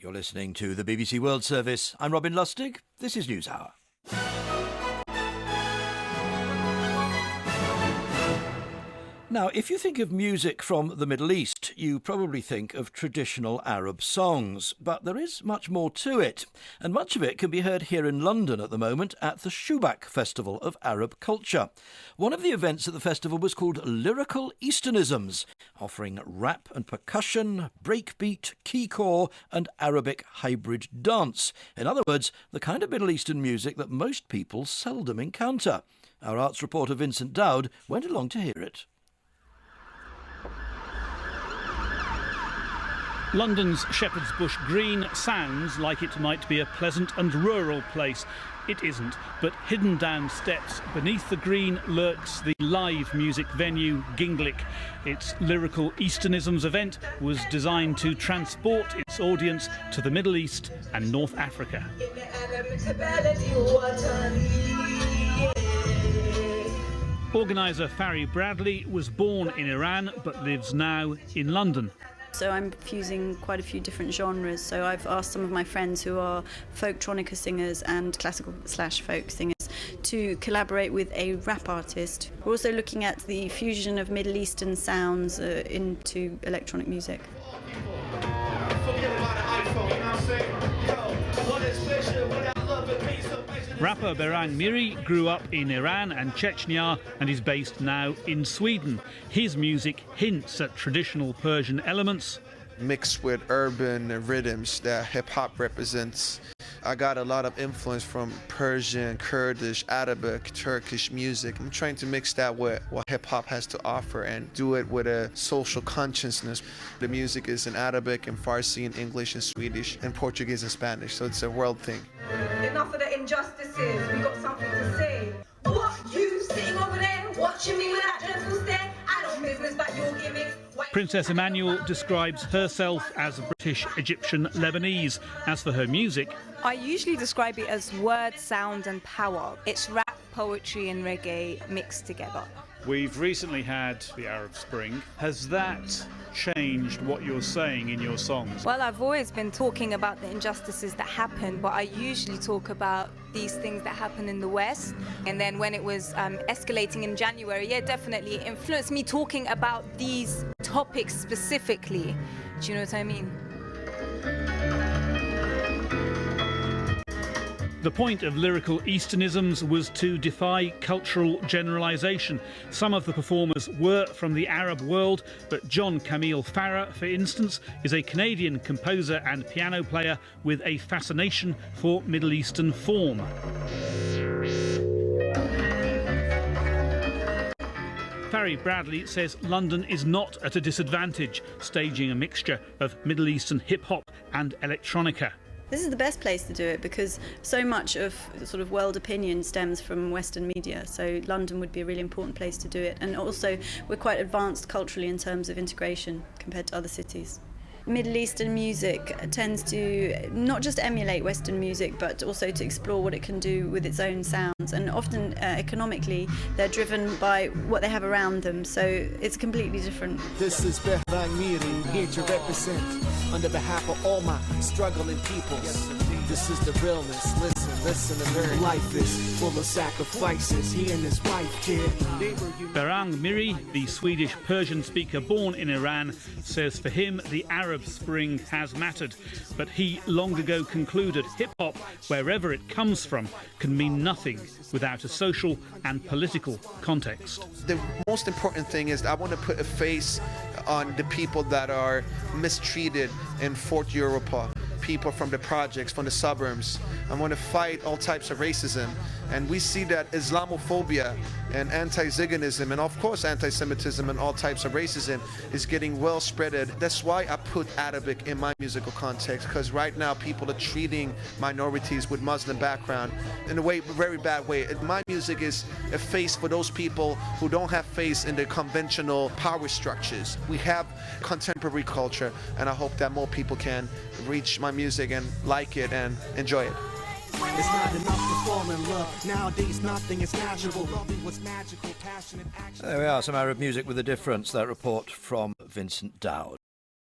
You're listening to the BBC World Service. I'm Robin Lustig. This is NewsHour. Now, if you think of music from the Middle East, you probably think of traditional Arab songs. But there is much more to it. And much of it can be heard here in London at the moment at the Shubak Festival of Arab Culture. One of the events at the festival was called Lyrical Easternisms, offering rap and percussion, breakbeat, keycore and Arabic hybrid dance. In other words, the kind of Middle Eastern music that most people seldom encounter. Our arts reporter Vincent Dowd went along to hear it. London's Shepherd's Bush Green sounds like it might be a pleasant and rural place. It isn't, but hidden down steps beneath the green lurks the live music venue Ginglik. Its Lyrical Easternisms event was designed to transport its audience to the Middle East and North Africa. Organiser Farry Bradley was born in Iran but lives now in London. So I'm fusing quite a few different genres. So I've asked some of my friends who are folk-tronica singers and classical/folk singers to collaborate with a rap artist. We're also looking at the fusion of Middle Eastern sounds into electronic music. Rapper Behrang Miri grew up in Iran and Chechnya and is based now in Sweden. His music hints at traditional Persian elements, mixed with urban rhythms that hip-hop represents. I got a lot of influence from Persian, Kurdish, Arabic, Turkish music. I'm trying to mix that with what hip-hop has to offer and do it with a social consciousness. The music is in Arabic and Farsi and English and Swedish and Portuguese and Spanish, so it's a world thing. Enough of the injustices, we got something to say. What, you sitting over there watching me with that dreadful stare? I don't business about your gimmicks. Princess Emmanuel describes herself as British, Egyptian, Lebanese. As for her music, I usually describe it as word, sound and power. It's rap, poetry and reggae mixed together. We've recently had the Arab Spring. Has that changed what you're saying in your songs? Well, I've always been talking about the injustices that happen, but I usually talk about these things that happen in the West. And then when it was escalating in January, yeah, definitely it influenced me talking about these topics specifically. Do you know what I mean? The point of Lyrical Easternisms was to defy cultural generalisation. Some of the performers were from the Arab world, but John Camille Farah, for instance, is a Canadian composer and piano player with a fascination for Middle Eastern form. Farry Bradley says London is not at a disadvantage, staging a mixture of Middle Eastern hip-hop and electronica. This is the best place to do it because so much of sort of world opinion stems from Western media. So London would be a really important place to do it. And also we're quite advanced culturally in terms of integration compared to other cities. Middle Eastern music tends to not just emulate Western music, but also to explore what it can do with its own sounds. And often economically, they're driven by what they have around them. So it's completely different. This is Behrang Miri, here to represent on behalf of all my struggling peoples. This is the realness. Listen and learn. Life is full of sacrifices. He and his wife, kid. Behrang Miri, the Swedish Persian speaker born in Iran, says for him the Arab Spring has mattered. But he long ago concluded hip-hop, wherever it comes from, can mean nothing without a social and political context. The most important thing is I want to put a face on the people that are mistreated in Fort Europa. People from the projects, from the suburbs. I want to fight all types of racism. And we see that Islamophobia and anti-Ziganism and of course anti-Semitism and all types of racism is getting well spreaded. That's why I put Arabic in my musical context, because right now people are treating minorities with Muslim background in a way, very bad way. My music is a face for those people who don't have face in the conventional power structures. We have contemporary culture and I hope that more people can reach my music and like it and enjoy it. It's not enough to fall in love. Nowadays, nothing is natural. Loving was magical, passionate action. There we are, some Arab music with a difference. That report from Vincent Dowd.